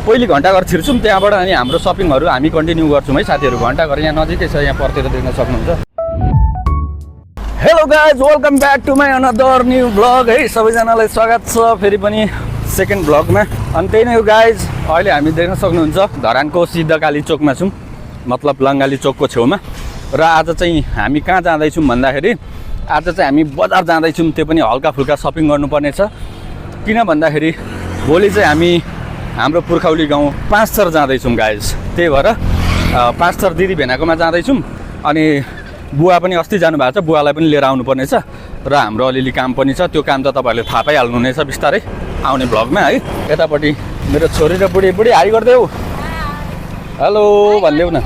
पहिली घन्टाघर छिर्छौँ, त्यहाँबाट अनि हाम्रो सपिङहरू हामी कन्टिन्यू गर्छौँ है साथीहरू। घन्टाघर यहाँ नजिकै छ, यहाँ पर्तिर देख्न सक्नुहुन्छ। Hello guys, welcome back to my another new blog है। सबैजनालाई स्वागत छ फेरि पनि सेकेन्ड ब्लगमा। अनि त्यही नै हो गाइज, अहिले हामी देख्न सक्नुहुन्छ धरानको सिद्धकाली चोकमा छौँ, मतलब लङ्गाली चोकको छेउमा। र आज चाहिँ हामी कहाँ जाँदैछौँ भन्दाखेरि आज चाहिँ हामी बजार जाँदैछौँ, त्यो पनि हल्का फुल्का सपिङ गर्नुपर्ने छ। किन भन्दाखेरि भोलि चाहिँ हामी हाम्रो पुर्खौली गाउँ पाँचथर जाँदैछौँ गाइज। त्यही भएर पाँचथर दिदी भेनाकोमा जाँदैछौँ। अनि बुवा पनि अस्ति जानुभएको छ, बुवालाई पनि लिएर आउनुपर्ने छ। र हाम्रो अलिअलि काम पनि छ, त्यो काम त तपाईँहरूले थाहा पाइहाल्नु हुनेछ बिस्तारै आउने भ्लगमा है। यतापट्टि मेरो छोरी र बुढी हाई गरिदेऊ, हेलो भनिदेऊ न,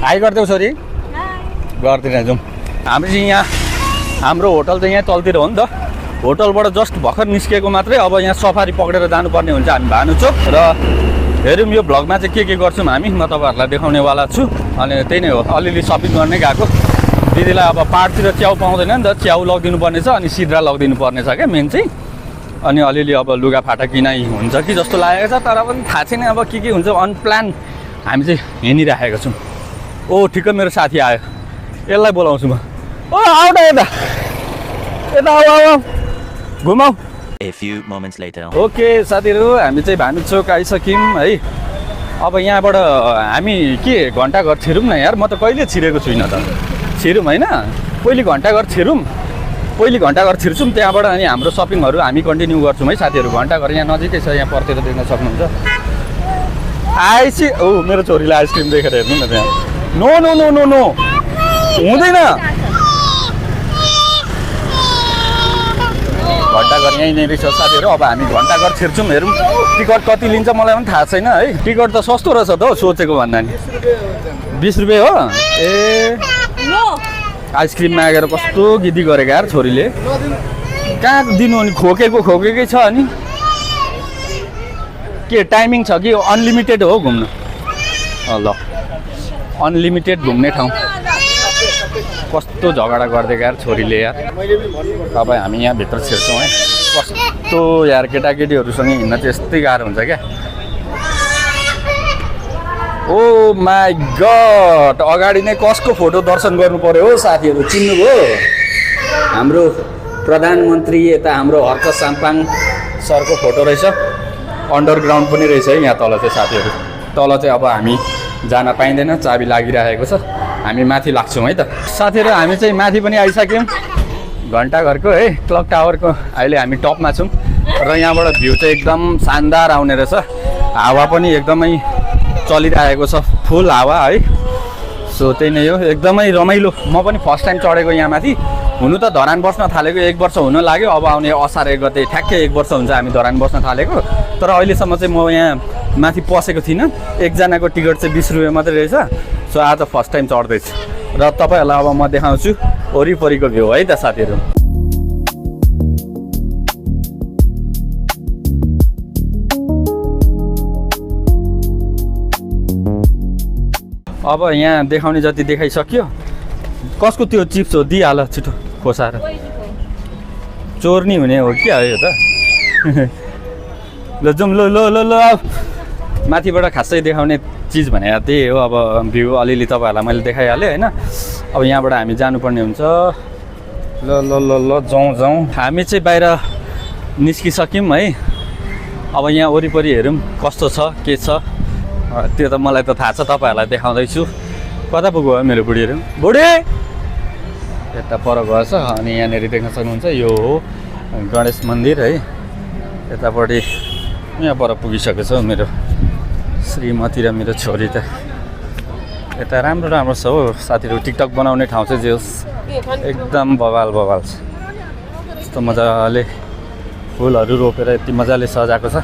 हाई गरिदेऊ छोरी, गर्दैन जाउँ। हामी चाहिँ यहाँ हाम्रो होटल चाहिँ यहाँ तलतिर हो नि त, होटलबाट जस्ट भर्खर निस्केको मात्रै। अब यहाँ सफारी पक्रेर जानुपर्ने हुन्छ हामी भानुचोक। र हेरौँ यो भ्लगमा चाहिँ के गर्छौँ हामी, म तपाईँहरूलाई देखाउनेवाला छु। अनि त्यही नै हो, अलिअलि सपिङ गर्नै गएको। दिदीलाई अब पाहाडतिर च्याउ पाउँदैन नि त, च्याउ लगिदिनु पर्ने छ अनि सिद्रा लगिदिनु पर्ने छ क्या मेन चाहिँ। अनि अलिअलि अब लुगाफाटा किनाइ हुन्छ कि जस्तो लागेको छ, तर पनि थाहा छैन अब के हुन्छ। अनप्लान हामी चाहिँ हिँडिराखेको छौँ। ओ ठिक्क मेरो साथी आयो, यसलाई बोलाउँछु म। ओ आऊ न यता, यता आऊ घुमाऊ। A few moments later. Okay साथीहरू, हामी चाहिँ भानुचोक आइसक्यौँ है। अब यहाँबाट हामी के घन्टाघर छिरौँ न यार, म त कहिले छिरेको छुइनँ त। छिरौँ होइन, पहिली घन्टाघर छिरौँ, पहिली घन्टाघर छिर्छौँ, त्यहाँबाट अनि हाम्रो सपिङहरू हामी कन्टिन्यू गर्छौँ है साथीहरू। घन्टाघर यहाँ नजिकै छ, यहाँ पर्तिर देख्न सक्नुहुन्छ। ओ मेरो छोरीलाई आइसक्रिम देखेर हेर्नु न त्यहाँ। No no no no no हुँदैन, घन्टाघर यहीँ नै रहेछ साथीहरू। अब हामी घन्टाघर छिर्छौँ, हेरौँ टिकट कति लिन्छ मलाई पनि थाहा छैन है। टिकट त सस्तो रहेछ त हौ, सोचेको भन्दा नि। 20 रुपियाँ हो। ए आइसक्रिम मागेर कस्तो गिदी गरेको यार छोरीले। कहाँ दिनु अनि, खोकेकै छ। अनि के टाइमिङ छ कि अनलिमिटेड हो घुम्नु? ल अनलिमिटेड घुम्ने ठाउँ। कस्तो झगडा गरिदिएको यार छोरीले यार। अब हामी यहाँ भित्र छिर्छौँ है। कस्तो यार केटाकेटीहरूसँग हिँड्न चाहिँ यस्तै गाह्रो हुन्छ क्या। ओ माई गड, अगाडि नै कसको फोटो दर्शन गर्नु पर्यो हो साथीहरू, चिन्नुभयो? हाम्रो प्रधानमन्त्री यता हाम्रो हर्क साम्पाङ सरको फोटो रहेछ। अन्डरग्राउन्ड पनि रहेछ है यहाँ तल चाहिँ साथीहरू। तल चाहिँ अब हामी जान पाइँदैन, चाबी लागिरहेको छ। हामी माथि लाग्छौँ है त साथीहरू। हामी चाहिँ माथि पनि आइसक्यौँ, घन्टाघरको है क्लक टावरको अहिले हामी टपमा छौँ। र यहाँबाट भ्यू चाहिँ एकदम शानदार आउने रहेछ। हावा पनि एकदमै चलिरहेको छ, फुल हावा है। सो त्यही नै हो, एकदमै रमाइलो। म पनि फर्स्ट टाइम चढेको यहाँ माथि। हुनु त धरान बस्न थालेको 1 वर्ष हुन लाग्यो। अब आउने असार 1 गते ठ्याक्कै 1 वर्ष हुन्छ हामी धरान बस्न थालेको। तर अहिलेसम्म चाहिँ म यहाँ माथि पसेको थिइनँ। एकजनाको टिकट चाहिँ 20 रुपियाँ मात्रै रहेछ। सो आज फर्स्ट टाइम चढ्दैछु र तपाईँहरूलाई अब म देखाउँछु वरिपरिको भ्यू है त साथीहरू। अब यहाँ देखाउने जति देखाइसक्यो। कसको त्यो चिप्स हो, दिइहाल छिटो खोसाएर। चोर्नी हुने हो क्या यो त। ल जाउँ, ल ल ल ल माथिबाट खासै देखाउने चिज भने त्यही हो। अब भ्यू अलिअलि तपाईँहरूलाई मैले देखाइहालेँ होइन। अब यहाँबाट हामी जानुपर्ने हुन्छ। ल ल ल ल जाउँ। हामी चाहिँ बाहिर निस्किसक्यौँ है। अब यहाँ वरिपरि हेरौँ कस्तो छ के छ, त्यो त मलाई त थाहा छ, तपाईँहरूलाई देखाउँदैछु। कता पुग्यो मेरो बुढीहरू? बुढी यता पर गएछ। अनि यहाँनिर देख्न सक्नुहुन्छ यो हो गणेश मन्दिर है। यतापट्टि यहाँ पर पुगिसकेछ मेरो श्रीमती र मेरो छोरी त। यता राम्रो छ हो साथीहरू, टिकटक बनाउने ठाउँ चाहिँ जे होस् एकदम बवाल छ। यस्तो मजाले फुलहरू रोपेर यति मजाले सजाएको छ।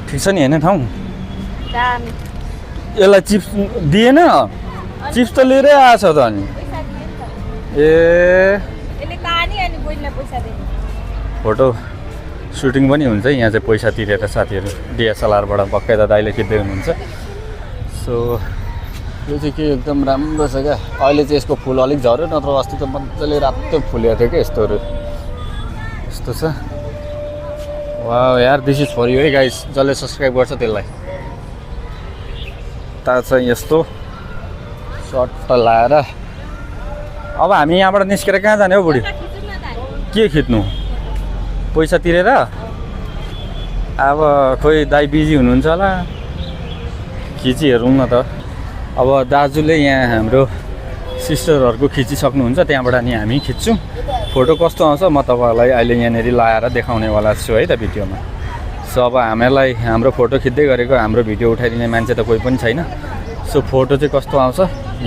ठिक छ नि होइन ठाउँ? यसलाई चिप्स दिएन? चिप्स त लिएरै आएछ त। अनि ए फोटो सुटिङ पनि हुन्छ यहाँ चाहिँ, पैसा तिरेर साथीहरू। DSLR-बाट बक्काइदा दाइले खिच्दै हुनुहुन्छ। सो यो चाहिँ के एकदम राम्रो छ क्या। अहिले चाहिँ यसको फुल अलिक झऱ्यो, नत्र अस्ति त मजाले रातो फुलेको थियो क्या यस्तोहरू। यस्तो छ। वाउ यार दिस इज फर यु है गाइस जसले सब्सक्राइब गर्छ त्यसलाई ता चाहिँ यस्तो सर्ट लाएर अब हामी यहाँबाट निस्केर कहाँ जाने हो बुढी के खिच्नु पैसा तिरेर अब खोइ दाइ बिजी हुनुहुन्छ होला खिची हेरौँ न त अब दाजुले यहाँ हाम्रो सिस्टरहरूको खिचिसक्नुहुन्छ त्यहाँबाट नि हामी खिच्छौँ फोटो कस्तो आउँछ म तपाईँहरूलाई अहिले यहाँनिर लाएर देखाउनेवाला छु है त भिडियोमा सो अब हामीलाई हाम्रो फोटो खिच्दै गरेको हाम्रो भिडियो उठाइदिने मान्छे त कोही पनि छैन सो फोटो चाहिँ कस्तो आउँछ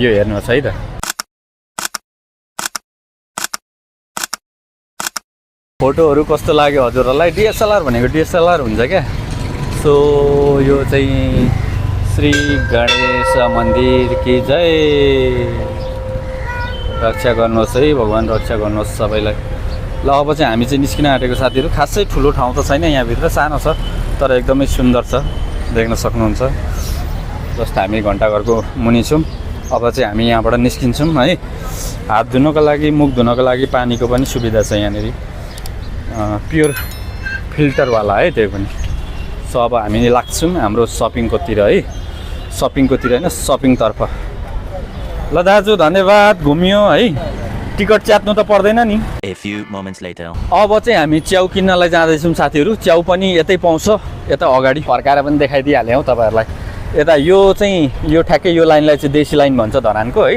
यो हेर्नुहोस् है त फोटोहरू कस्तो लाग्यो हजुरहरूलाई डिएसएलआर भनेको डिएसएलआर हुन्छ क्या सो यो चाहिँ श्री गणेश मन्दिर की जय रक्षा गर्नुहोस् है भगवान् रक्षा गर्नुहोस् सबैलाई ल अब चाहिँ हामी चाहिँ निस्किन आँटेको साथीहरू खासै ठुलो ठाउँ त छैन यहाँभित्र सानो छ तर एकदमै सुन्दर छ देख्न सक्नुहुन्छ जस्तो हामी घन्टाघरको मुनि छौँ अब चाहिँ हामी यहाँबाट निस्किन्छौँ है हात धुनको लागि मुख धुनको लागि पानीको पनि सुविधा छ यहाँनिर प्योर फिल्टरवाला है त्यो पनि सो अब हामी लाग्छौँ हाम्रो सपिङकोतिर है सपिङकोतिर होइन सपिङतर्फ ल दाजु धन्यवाद घुमियो है टिकट च्यात्नु त पर्दैन नि A few moments later. अब चाहिँ हामी च्याउ किन्नलाई जाँदैछौँ साथीहरू च्याउ पनि यतै पाउँछ यता अगाडि फर्काएर पनि देखाइदिइहालेँ हौ तपाईँहरूलाई यता यो चाहिँ यो ठ्याक्कै यो लाइनलाई चाहिँ देशी लाइन भन्छ धरानको है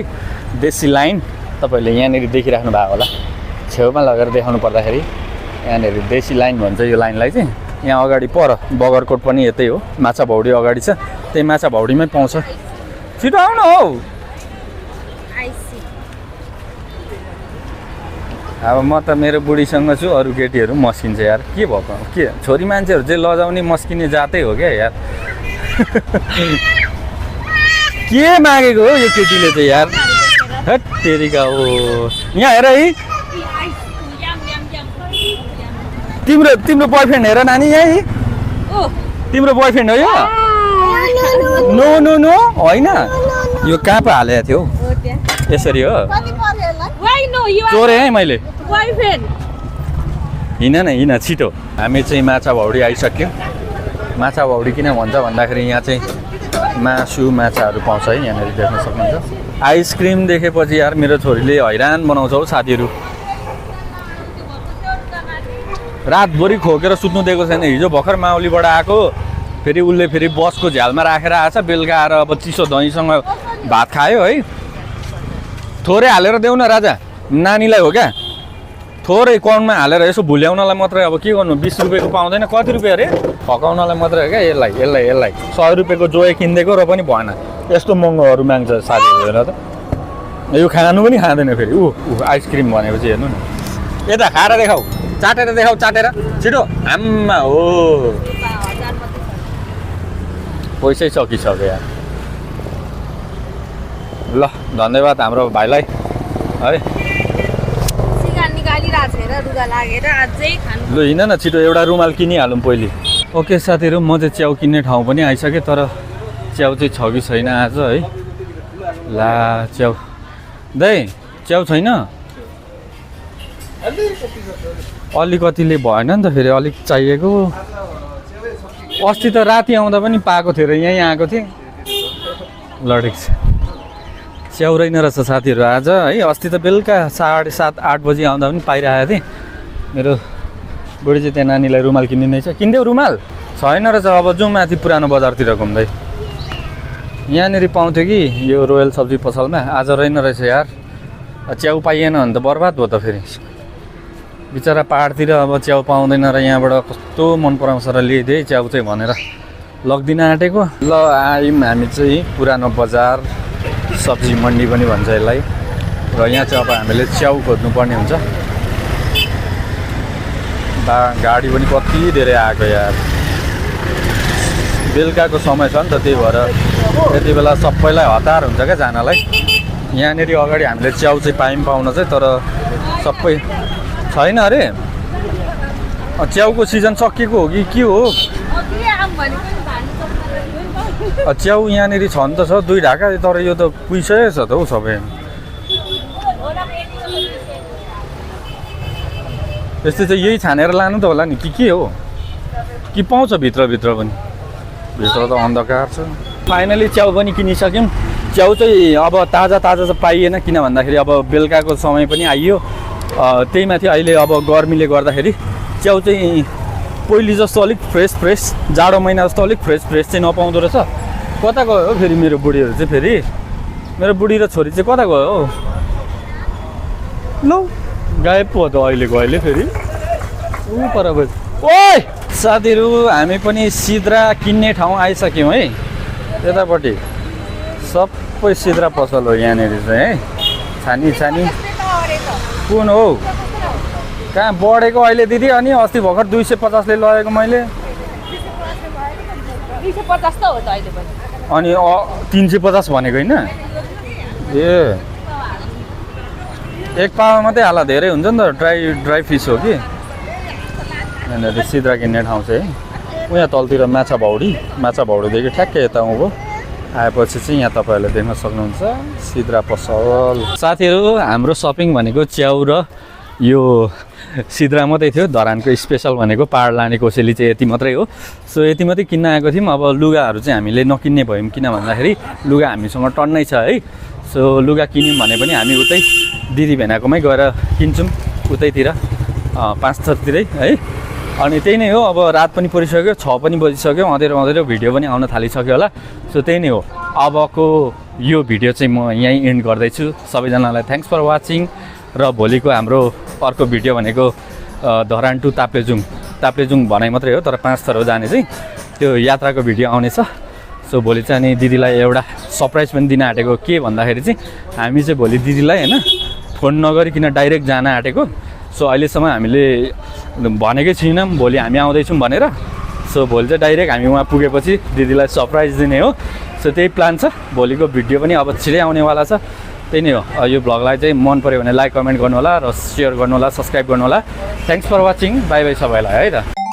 देशी लाइन तपाईँहरूले यहाँनिर देखिराख्नु भएको होला छेउमा लगेर देखाउनु पर्दाखेरि यहाँनिर देशी लाइन भन्छ यो लाइनलाई चाहिँ यहाँ अगाडि पर बगरकोट पनि यतै हो माछा भौडी अगाडि छ त्यही माछा भौडीमै पाउँछ छिटो आउनु हौ अब म त मेरो बुढीसँग छु अरू केटीहरू मस्किन्छ यार के भएको के छोरी मान्छेहरू चाहिँ लजाउने मस्किने जातै हो क्या यार के मागेको हो यो केटीले चाहिँ यार हट तेरिका हो यहाँ हेर है तिम्रो तिम्रो बोयफ्रेन्ड हेर नानी यही तिम्रो बोयफ्रेन्ड हो यो नो नो नो होइन यो कहाँ पो हालेको थियो यसरी हो चोरेँ है मैले हिँड न हिँड छिटो हामी चाहिँ माछा भौडी आइसक्यौँ माछा भौडी किन भन्छ भन्दाखेरि यहाँ चाहिँ मासु माछाहरू पाउँछ है यहाँनिर देख्न सक्नुहुन्छ आइसक्रिम देखेपछि यार मेरो छोरीले हैरान बनाउँछ हौ साथीहरू रातभरि खोकेर सुत्नु दिएको छैन हिजो भर्खर माउलीबाट आएको फेरि उसले फेरि बसको झ्यालमा राखेर आएछ बेलुका आएर अब चिसो दहीसँग भात खायो है थोरै हालेर देऊ न राजा नानीलाई हो क्या थोरै कौनमा हालेर यसो भुल्याउनलाई मात्रै अब के गर्नु 20 रुपियाँको पाउँदैन कति रुपियाँ अरे फकाउनलाई मात्रै हो क्या यसलाई 100 रुपियाँको जोए किनिदिएको र पनि भएन यस्तो महँगोहरू माग्छ साथीहरू हेर त यो खानु पनि खाँदैन फेरि ऊ आइसक्रिम भनेपछि हेर्नु न यता खाएर देखाऊ चाटेर छिटो आम्मा हो पैसै सकिसक्यो यार ल धन्यवाद हाम्रो भाइलाई है लु हिँड न छिटो एउटा रुमाल किनिहालौँ पहिले ओके साथीहरू म चाहिँ च्याउ किन्ने ठाउँ पनि आइसकेँ तर च्याउ चाहिँ छ कि छैन आज है ला च्याउ दाइ च्याउ छैन अलिकतिले भएन नि त फेरि अलिक चाहिएको अस्ति त राति आउँदा पनि पाएको थियो र यहीँ आएको थिएँ ल ठिक छ च्याउ रहेन रहेछ साथीहरू आज है अस्ति त बेलुका 7:30-8 बजी आउँदा पनि पाइरहेको थिएँ मेरो बुढी चाहिँ त्यहाँ नानीलाई रुमाल किनिँदैछ किनिदेऊ रुमाल छैन रहेछ अब जाउँ माथि पुरानो बजारतिर घुम्दै यहाँनिर पाउँथ्यो कि यो रोयल सब्जी पसलमा आज रहेन रहेछ यार च्याउ पाइएन भने त बर्बाद भयो त फेरि बिचरा पाहाडतिर अब च्याउ पाउँदैन र यहाँबाट कस्तो मन पराउँछ र ल्याइदिए च्याउ चाहिँ भनेर लग्दिन आँटेको ल आयौँ हामी चाहिँ पुरानो बजार सब्जी मन्डी पनि भन्छ यसलाई र यहाँ चाहिँ अब हामीले च्याउ खोज्नुपर्ने हुन्छ गाडी पनि कति धेरै आएको यार बेलुकाको समय छ नि त त्यही भएर यति बेला सबैलाई हतार हुन्छ क्या जानलाई यहाँनिर अगाडि हामीले च्याउ चाहिँ पाउन चाहिँ तर सबै छैन अरे च्याउको सिजन सकिएको हो कि के हो च्याउ यहाँनिर छ नि त छ 2 ढाका तर यो त पुइसकेको छ त हौ सबै यस्तो चाहिँ यही छानेर लानु त होला नि के हो कि पाउँछ भित्रभित्र पनि? भित्र त अन्धकार छ। फाइनली च्याउ पनि किनिसक्यौँ। च्याउ चाहिँ अब ताजा ताजा चाहिँ पाइएन, किन भन्दाखेरि अब बेलुकाको समय पनि आइयो। त्यही माथि अहिले अब गर्मीले गर्दाखेरि च्याउ चाहिँ पहिले जस्तो अलिक फ्रेस जाडो महिना जस्तो अलिक फ्रेस चाहिँ नपाउँदो रहेछ। कता गयो हो फेरि मेरो बुढीहरू चाहिँ? फेरि मेरो बुढी र छोरी चाहिँ कता गयो हो? लौ गायब पो त अहिले फेरि ऊ पर गयो। ओइ साथीहरू, हामी पनि सिद्रा किन्ने ठाउँ आइसक्यौँ है। यतापट्टि सबै सिद्रा पसल हो यहाँनिर चाहिँ है। छानी कुन हो? कहाँ बढेको अहिले दिदी? अनि अस्ति भर्खर 250ले लगेको मैले। 250 त हो त अहिले पनि। अनि 350 भनेको होइन? ए एक पावा मात्रै हाला, धेरै हुन्छ नि त। ड्राई फिस हो कि। यहाँनिर सिद्रा किन्ने ठाउँ चाहिँ उहाँ तलतिर माछा भाउडीदेखि ठ्याक्कै यता उँभो आएपछि चाहिँ यहाँ तपाईँहरूले देख्न सक्नुहुन्छ सिद्रा पसल। साथीहरू, हाम्रो सपिङ भनेको च्याउ र यो सिद्रा मात्रै थियो। धरानको स्पेसल भनेको पाहाड लाने कोसेली चाहिँ यति मात्रै हो। सो यति मात्रै किन्न आएको थियौँ। अब लुगाहरू चाहिँ हामीले नकिन्ने भयौँ, किन भन्दाखेरि लुगा हामीसँग टन्नै छ है। सो लुगा किन्यौँ भने पनि हामी उतै दिदी भेनाकोमै गएर किन्छौँ, उतैतिर 5 थरतिरै है। अनि त्यही नै हो। अब रात पनि परिसक्यो, 6 पनि बजिसक्यो, अँधेरो भिडियो पनि आउन थालिसक्यो होला। सो त्यही नै हो। अबको यो भिडियो चाहिँ म यहीँ एन्ड गर्दैछु। सबैजनालाई थ्याङ्क्स फर वाचिङ। र भोलिको हाम्रो अर्को भिडियो भनेको धरान टु ताप्लेजुङ भनाइ मात्रै हो, तर 5 थर हो जाने चाहिँ। त्यो यात्राको भिडियो आउनेछ। सो भोलि चाहिँ अनि दिदीलाई एउटा सरप्राइज पनि दिन आँटेको। के भन्दाखेरि चाहिँ हामी चाहिँ भोलि दिदीलाई होइन फोन नगरिकन डाइरेक्ट जान आँटेको। सो अहिलेसम्म हामीले भनेकै छैनौँ भोलि हामी आउँदैछौँ भनेर। सो भोलि चाहिँ डाइरेक्ट हामी वहाँ पुगेपछि दिदीलाई सरप्राइज दिने हो। सो त्यही प्लान छ। भोलिको भिडियो पनि अब छिटै आउनेवाला छ। त्यही नै हो। यो भ्लगलाई चाहिँ मन पऱ्यो भने लाइक कमेन्ट गर्नुहोला र सेयर गर्नुहोला, सब्सक्राइब गर्नुहोला। Thanks for watching. Bye bye सबैलाई है त।